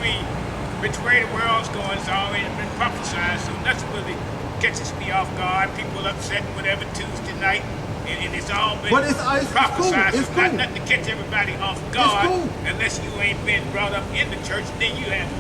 agree. Which way the world's going has already been prophesied, so nothing really catches me off guard. People upset whatever Tuesday night, and it's all been prophesied. It's so cool. Nothing to catch everybody off guard unless you ain't been brought up in the church. Then you have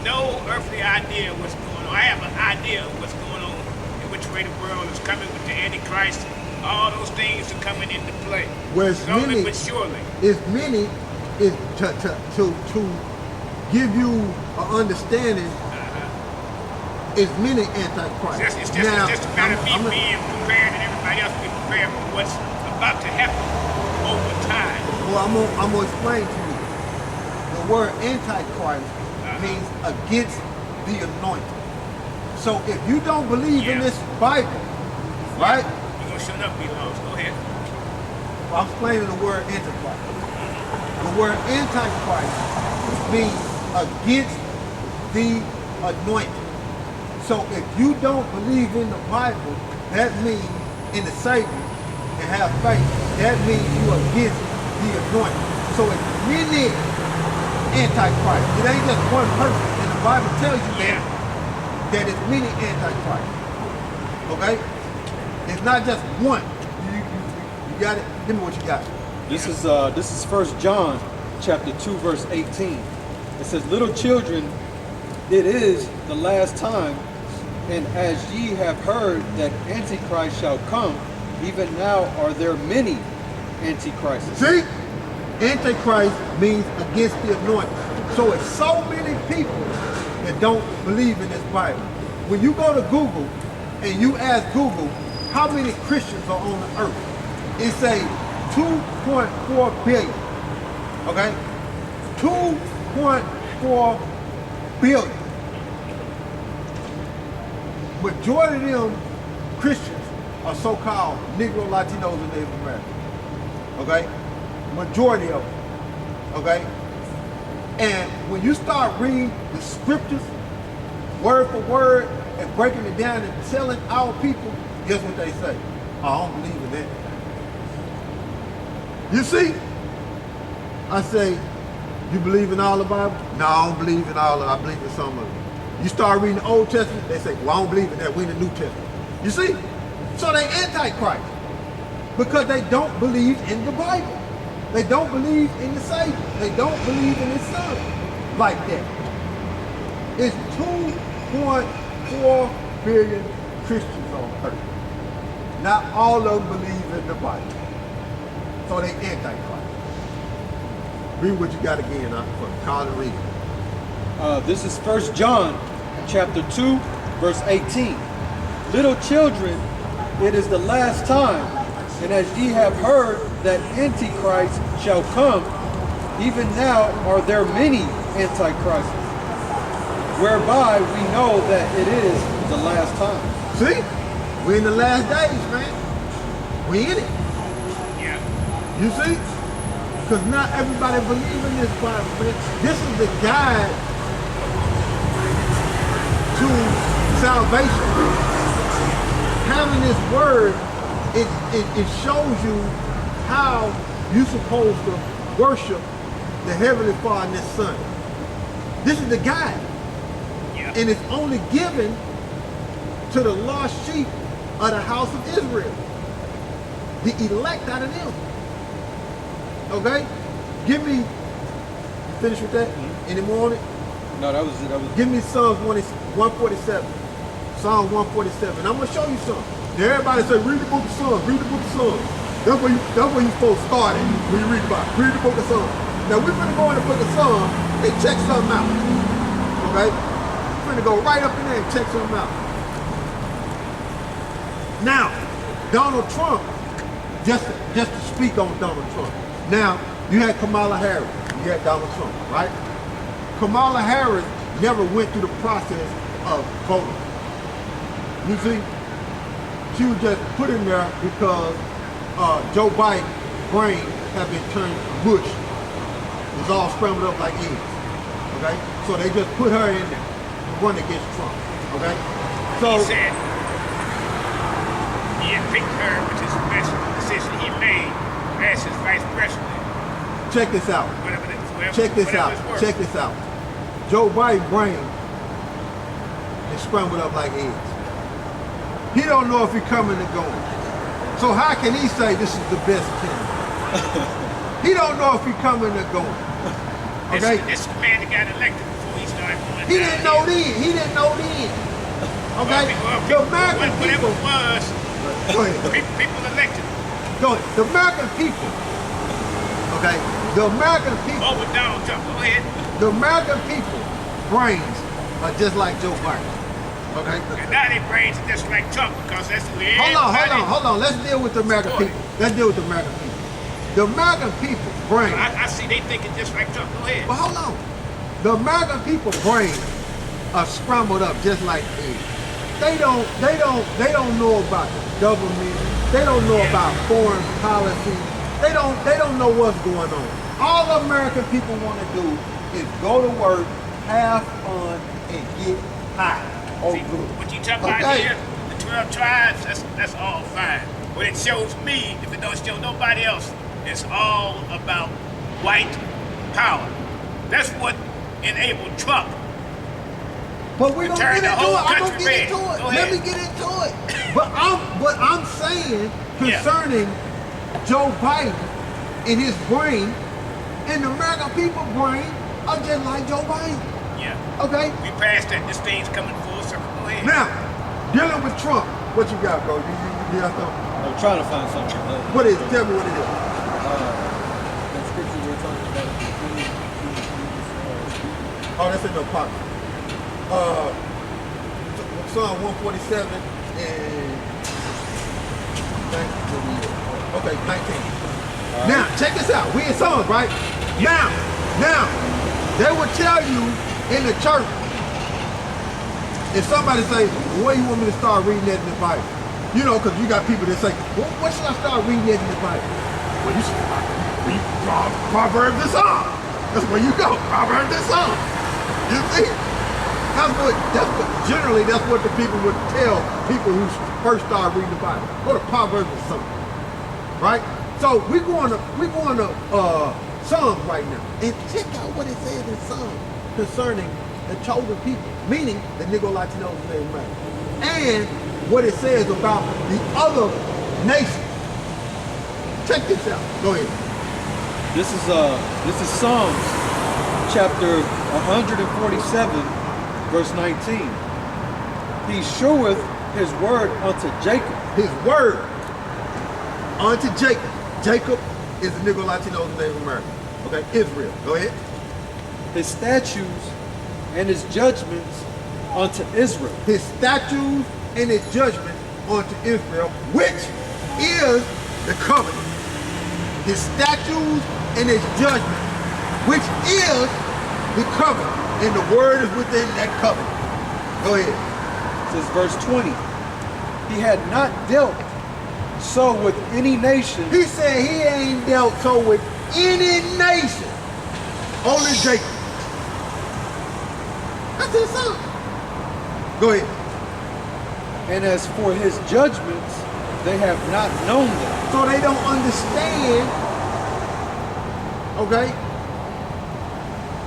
no earthly idea what's going on. I have an idea of what's going on and which way the world is coming with the Antichrist. All those things are coming into play. Well, slowly but surely. It's many is to give you an understanding. Is many antichrists. It's just a matter of me being prepared and everybody else being prepared for what's about to happen over time. Well, I'm gonna explain to you. The word antichrist means against the anointed. So if you don't believe in this Bible, right? You're gonna shut up, be lost. Go ahead. Well, I'm explaining the word antichrist. The word antichrist means against the anointed. So if you don't believe in the Bible, that means in the Savior and have faith, that means you are against the anointed. So it's many antichrists. It ain't just one person. And the Bible tells you that it's many antichrists. Okay? It's not just one. You got it? Give me what you got. This is 1 John chapter 2 verse 18. It says, "Little children, it is the last time, and as ye have heard that Antichrist shall come, even now are there many Antichrists." See? Antichrist means against the anointed. So it's so many people that don't believe in this Bible. When you go to Google and you ask Google, how many Christians are on the earth? It say 2.4 billion. Okay? 2.4 billion. Majority of them Christians are so-called Negro, Latinos, and Native Americans. Okay? Majority of them. Okay? And when you start reading the scriptures, word for word, and breaking it down and telling our people, guess what they say? I don't believe in that. You see? I say, you believe in all the Bible? No, I don't believe in all of it. I believe in some of it. You start reading the Old Testament, they say, well, I don't believe in that. We in the New Testament. You see? So they antichrist because they don't believe in the Bible. They don't believe in the Savior. They don't believe in His Son like that. It's 2.4 billion Christians on earth. Not all of them believe in the Bible. So they antichrist. Read what you got again, call and read it. This is 1 John chapter 2 verse 18. "Little children, it is the last time, and as ye have heard that Antichrist shall come, even now are there many Antichrists, whereby we know that it is the last time." See? We're in the last days, man. We in it. Yeah. You see? Because not everybody believes in this Bible, man. This is the guide to salvation. Having this word, it shows you how you're supposed to worship the Heavenly Father and His Son. This is the guide. Yeah. And it's only given to the lost sheep of the house of Israel. The elect out of them. Okay? Give me, finish with that? Any more on it? No, that was it. Give me Psalms 147. Psalm 147. I'm going to show you something. Everybody say, read the book of Psalms, read the book of Psalms. That's where you're supposed to start at when you read about it. Read the book of Psalms. Now we're going to go in the book of Psalms and check something out. Okay? We're going to go right up in there and check something out. Now, Donald Trump, just to speak on Donald Trump. Now, you had Kamala Harris, you had Donald Trump, right? Kamala Harris never went through the process of voting. You see, she was just put in there because Joe Biden's brain had been turned mush. It was all scrambled up like eggs, okay? So they just put her in there to run against Trump, okay? So, he said he had picked her, which is the best decision he made as his vice president. check this out. Check this out. Check this out. Joe Biden's brain is scrambled up like eggs. He don't know if he's coming or going. So how can he say this is the best candidate? He don't know if he's coming or going. Okay? This man that got elected before he started going He down didn't know here. then. He didn't know then. Okay? Well, The American whatever people. it was, Go ahead. people elected. Go ahead. The American people. Okay? The American people. Over Donald Trump. Go ahead. The American people brains are just like Joe Biden. Okay? And now their brains are just like Trump because that's the way Hold on. Let's deal with the American Story. people. Let's deal with the American people. The American people brains. I see they thinking just like Trump. Go ahead. But hold on. The American people brains are scrambled up just like eggs. They don't know about the government. They don't know about foreign policy. They don't know what's going on. All American people want to do is go to work, have fun, and get high. Oh, See, good. what you talk about here, the 12 tribes, that's all fine. But it shows me, if it don't show nobody else, it's all about white power. That's what enabled Trump. But we're gonna Turn get the into whole it. I'm gonna country get into red. it. Go Let ahead. me get into it. But I'm saying concerning Joe Biden and his brain and the American people brain are just like Joe Biden. Yeah. Okay? We passed that. This thing's coming full circle. Go ahead. Now, dealing with Trump, what you got, bro? You got something? I'm trying to find something. What is it? Tell me what it is. That scripture we're talking about. Oh, that's in the pocket. Psalm 147 and okay, 19. Right. Now, check this out. We in Psalms, right? Now, they will tell you in the church, if somebody say, well, where you want me to start reading that in the Bible? You know, because you got people that say, well, what should I start reading that in the Bible? Well, you should read Proverbs and Psalms. That's where you go, Proverbs and Psalms. You see? Generally, that's what the people would tell people who first start reading the Bible. Go to Proverbs and Psalms. Right? So we're going to Psalms right now. And check out what it says in Psalms concerning the chosen people, meaning the Negro Latinos and Native Americans. And what it says about the other nations. Check this out. Go ahead. This is Psalms chapter 147, verse 19. He showeth his word unto Jacob. His word unto Jacob. Jacob is the Negro Latinos and Native Americans. Okay, Israel. Go ahead. His statutes and his judgments unto Israel. His statutes and his judgment unto Israel, which is the covenant. His statutes and his judgment, which is the covenant. And the word is within that covenant. Go ahead. It says verse 20. He had not dealt so with any nation. He said he ain't dealt so with any nation. Only Jacob. That's his son. Go ahead. And as for his judgments, they have not known them. So they don't understand, okay?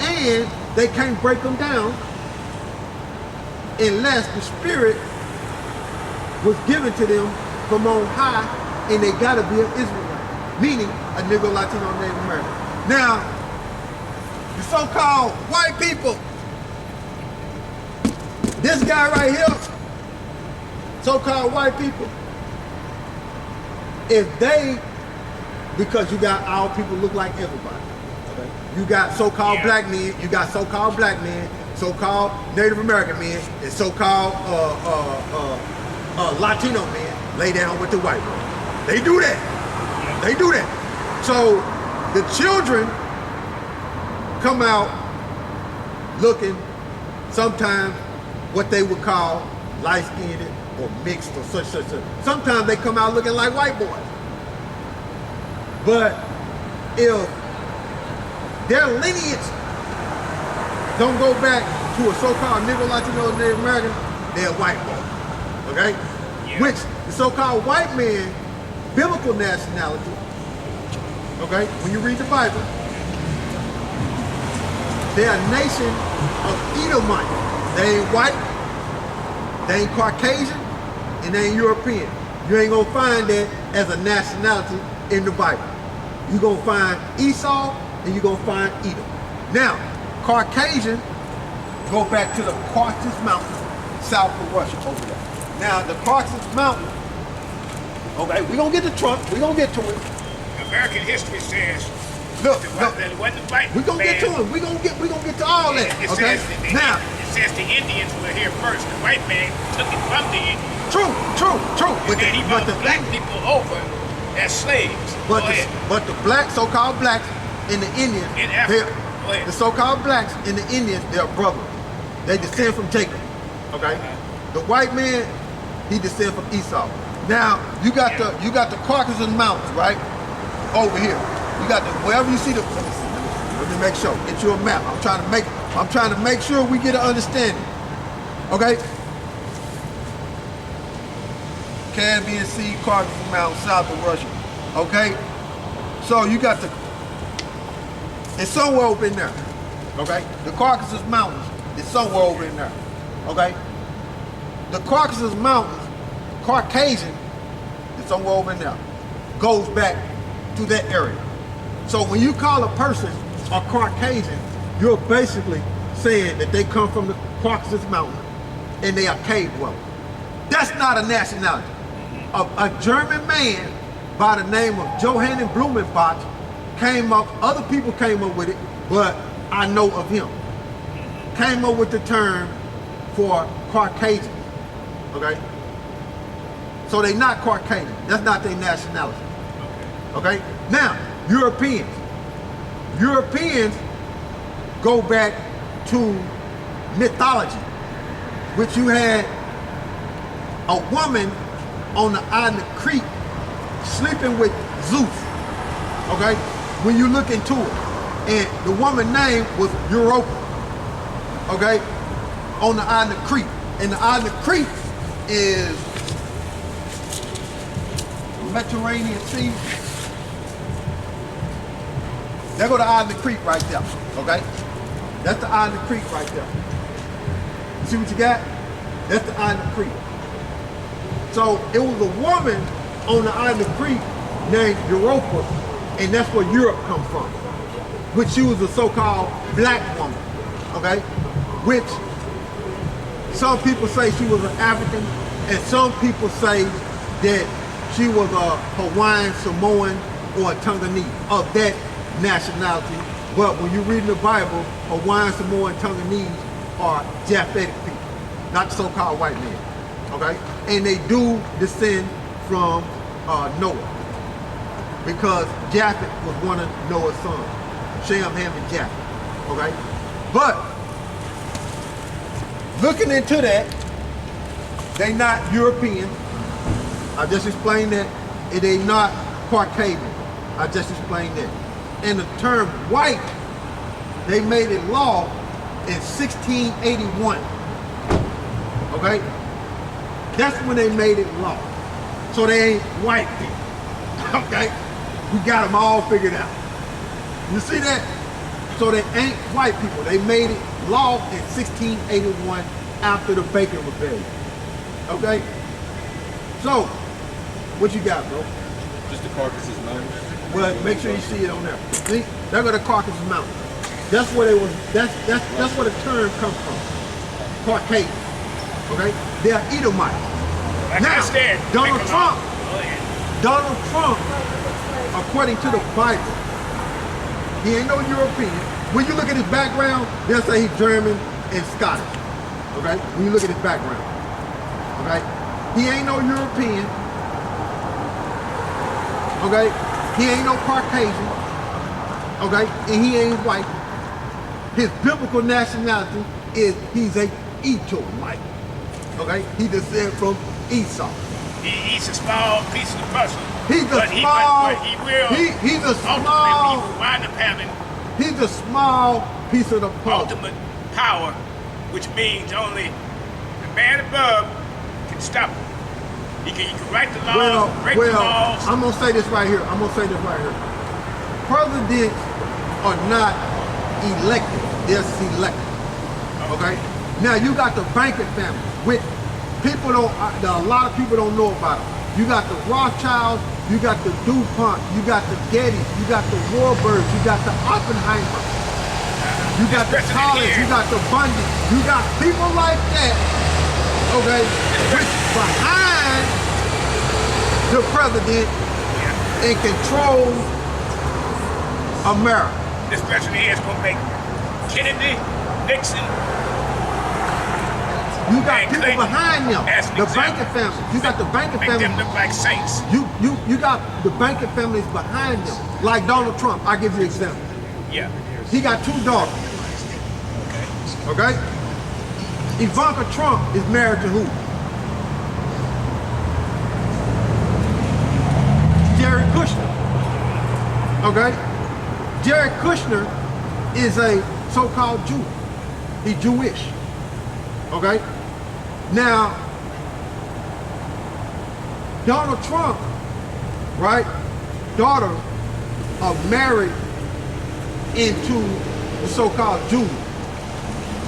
And they can't break them down unless the Spirit was given to them from on high, and they gotta be an Israelite, meaning a Negro, Latino, Native American. Now, the so-called white people, this guy right here, so-called white people, if they, because you got our people look like everybody. Okay. You got so-called black men, you got so-called black men, so-called Native American men, and so-called Latino men lay down with the white man. They do that. They do that. So the children come out looking sometimes what they would call light-skinned or mixed or such. Sometimes they come out looking like white boys. But if their lineage don't go back to a so-called Negro, Latino, Native American, they're white boy. Okay? Yeah. Which the so-called white man, biblical nationality, okay, when you read the Bible, They're a nation of Edomites. They ain't white, they ain't Caucasian, and they ain't European. You ain't gonna find that as a nationality in the Bible. You're gonna find Esau and you're gonna find Edom. Now, Caucasian, go back to the Caucasus Mountains, south of Russia over there. Now, the Caucasus Mountains, okay, we're gonna get to Trump, we're gonna get to it. American history says Look, that it wasn't the white we're gonna get to man. it, we're gonna get to all that, It okay? says that Now, it says the Indians were here first. The white man took it from the Indians. true, And then he brought the black people over as slaves. But Go ahead. the black, so-called blacks and the Indians, In Africa. Go ahead. the so-called blacks and the Indians, they're brothers. They descend from Jacob. Okay? The white man, he descend from Esau. Now you got the Caucasus Mountains, right? Over here. You got the wherever you see the. Let me make sure. Get you a map. I'm trying to make sure we get an understanding. Okay? Caspian Sea, Caucasus Mountains, south of Russia. Okay? So you got it's somewhere over in there. Okay? The Caucasus Mountains is somewhere over in there. Okay? The Caucasus Mountains, Caucasian, is somewhere over in there. Goes back to that area. So when you call a person a Caucasian, you're basically saying that they come from the Caucasus Mountains and they are cave dwellers. That's not a nationality. A German man by the name of Johann Blumenbach came up, other people came up with it, but I know of him. Came up with the term for Caucasians, okay? So they not Caucasian, that's not their nationality, okay? Now, Europeans go back to mythology, which you had a woman on the island of Crete sleeping with Zeus, okay? When you look into it, and the woman's name was Europa, okay? On the island of Crete, and the island of Crete is Mediterranean Sea. There go the island of Crete right there, okay? That's the island of Crete right there. You see what you got? That's the island of Crete. So it was a woman on the island of Crete named Europa, and that's where Europe comes from. Which she was a so-called black woman, okay? Which some people say she was an African, and some people say that she was a Hawaiian, Samoan, or a Tonganese of that nationality. But when you read in the Bible, Hawaiian, Samoan, Tonganese are Japhetic people, not so-called white men, okay? And they do descend from Noah, because Japheth was one of Noah's sons, Shem, Ham, and Japheth, okay? But looking into that, they not European. I just explained that. It ain't not Caucasian. I just explained that. And the term white, they made it law in 1681. Okay? That's when they made it law. So they ain't white people. Okay? We got them all figured out. You see that? So they ain't white people. They made it law in 1681 after the Bacon Rebellion. Okay? So, what you got, bro? Just the Caucasus Mountains. Well, make sure you see it on there. See, there go the Caucasus Mountains. That's where they was. That's where the term comes from. Caucasian. Okay, they are Edomites. Like Now, I said, Donald Trump. Go ahead. Donald Trump, according to the Bible, he ain't no European. When you look at his background, they'll say he's German and Scottish. Okay, when you look at his background. Okay, he ain't no European. Okay, he ain't no Caucasian. Okay, and he ain't white. His biblical nationality is he's a Edomite. Okay, he descends from Esau. He eats a small piece of the puzzle. He's a but small. he will. He's a Ultimately, small. he will wind up having He's a small piece of the puzzle. ultimate power, which means only the man above can stop him. He can write the laws, break the laws. I'm gonna say this right here. Presidents are not elected. They're selected. Okay? Now you got the banking family, which people don't, a lot of people don't know about it. You got the Rothschilds, you got the DuPont, you got the Gettys, you got the Warburgs, you got the Oppenheimer, you got the Collins, you got the Bundy, you got people like that, okay, which behind the president and control America. This person here is gonna make Kennedy, Nixon. You got and people Clinton behind them. as an The example. banking family. You got the banking Make family. them look like saints. You got the banking families behind them. Like Donald Trump. I'll give you an example. Yeah. He got 2 daughters. Okay? Ivanka Trump is married to who? Jared Kushner. Okay? Jared Kushner is a so-called Jew. He's Jewish. Okay? Now, Donald Trump, right, daughter are married into the so-called Jews.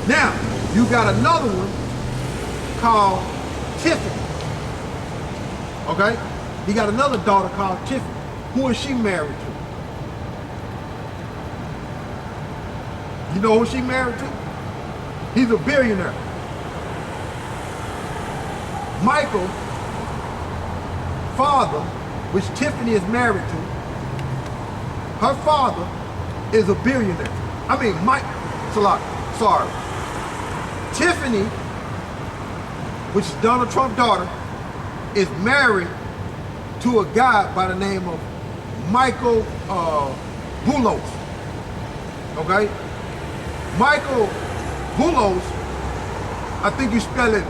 Now, you got another one called Tiffany. Okay? You got another daughter called Tiffany. Who is she married to? You know who she married to? He's a billionaire. Michael, father, which Tiffany is married to, her father is a billionaire. I mean, sorry. Tiffany, which is Donald Trump's daughter, is married to a guy by the name of Michael Boulos. Okay? Michael Boulos, I think you spell it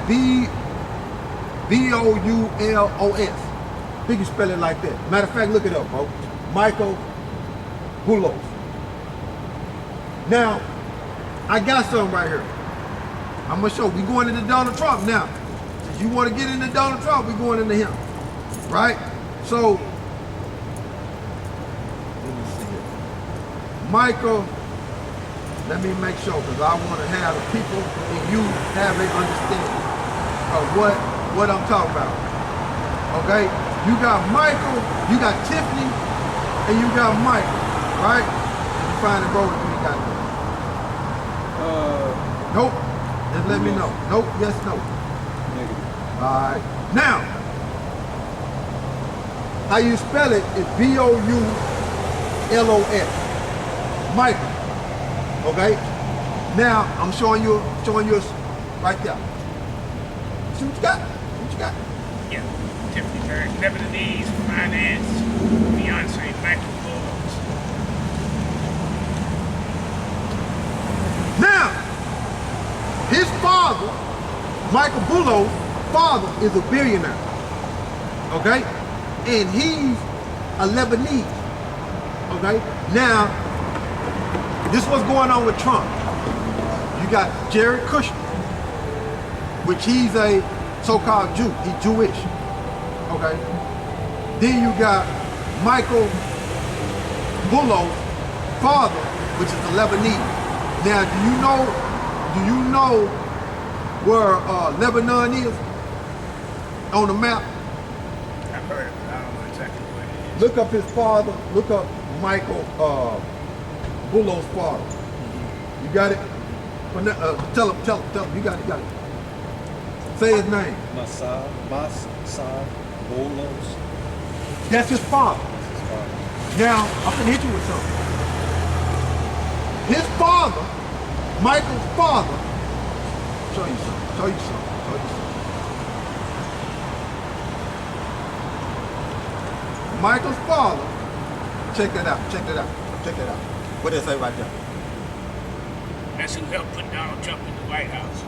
B-O-U-L-O-S. I think you spell it like that. Matter of fact, look it up, bro. Michael Boulos. Now, I got something right here. I'm gonna show. We going into Donald Trump now. If you want to get into Donald Trump, we going into him, right? So, let me see here. Michael. Let me make sure, because I want to have the people and you have an understanding of what I'm talking about. Okay? You got Michael, you got Tiffany, and you got Michael, right? Did you find it, bro? You ain't got it. Nope. Just let me know. Nope. Yes, no. Negative. All right. Now, how you spell it is B-O-U-L-O-S. Michael. Okay? Now, I'm showing you right there. See what you got? What you got? Yeah. Tiffany Turner, Lebanese, finance, Beyonce, Michael Boulos. Now, his father, Michael Boulos' father, is a billionaire. Okay? And he's a Lebanese. Okay? Now, this is what's going on with Trump. You got Jared Kushner, which he's a so-called Jew. He's Jewish. Okay? Then you got Michael Boulos' father, which is a Lebanese. Now, do you know where Lebanon is on the map? I've heard of it, I don't know exactly what it is. Look up his father. Look up Michael Boulos' father. You got it? Tell him. You got it. Say his name. Masad Boulos. That's his father. That's his father. Now, I'm gonna hit you with something. His father, Michael's father, show you something. Michael's father, check that out. What did it say right there? That's who helped put Donald Trump in the White House.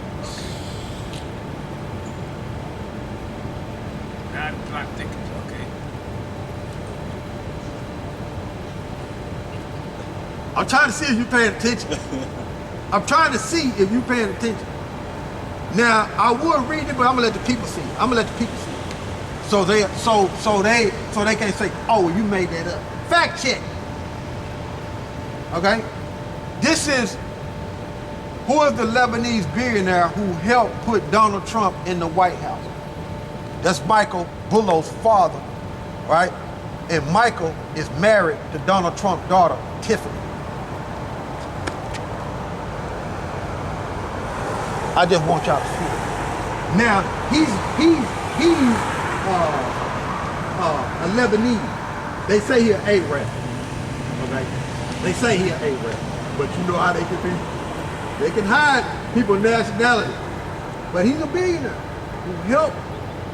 Now I'm not thinking, okay. I'm trying to see if you're paying attention. I'm trying to see if you're paying attention. Now, I would read it, but I'm gonna let the people see it. So they can't say, oh, you made that up. Fact check. Okay? This is Who is the Lebanese billionaire who helped put Donald Trump in the White House? That's Michael Bullow's father, right? And Michael is married to Donald Trump's daughter, Tiffany. I just want y'all to see it. Now, he's a Lebanese. They say he an Arab, okay? They say he an Arab, but you know how they can be? They can hide people's nationality. But he's a billionaire who helped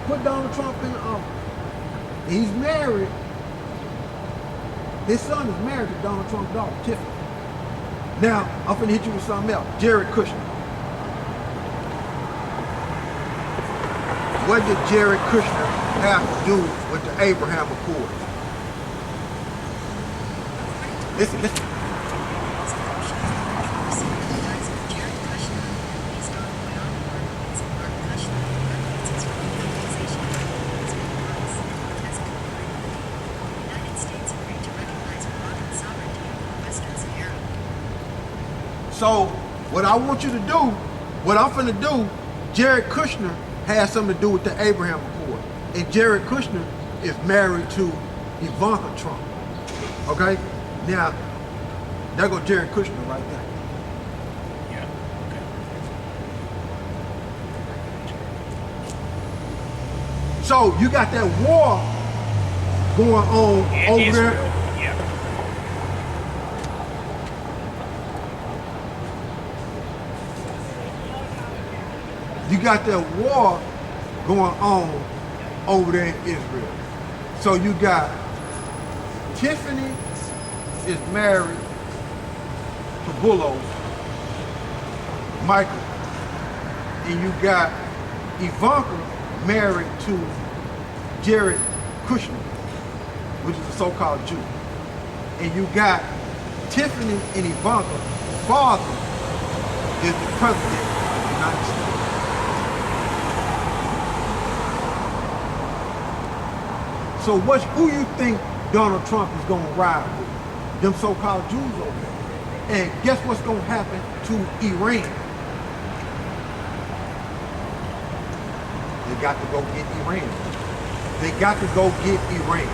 put Donald Trump in the office. He's married. His son is married to Donald Trump's daughter, Tiffany. Now, I'm finna hit you with something else. Jared Kushner. What did Jared Kushner have to do with the Abraham Accords? Listen, listen. So, what I want you to do, what I'm finna do, Jared Kushner has something to do with the Abraham Accord. And Jared Kushner is married to Ivanka Trump. Okay? Now, there goes Jared Kushner right there. Yeah. Okay. So, you got that war going on over Israel. there. Yeah. You got that war going on over there in Israel. So you got Tiffany is married to Bullow's Michael. And you got Ivanka married to Jared Kushner, which is a so-called Jew. And you got Tiffany and Ivanka's father is the president of the United States. So who you think Donald Trump is going to ride with? Them so-called Jews over there. And guess what's going to happen to Iran? They got to go get Iran. They got to go get Iran.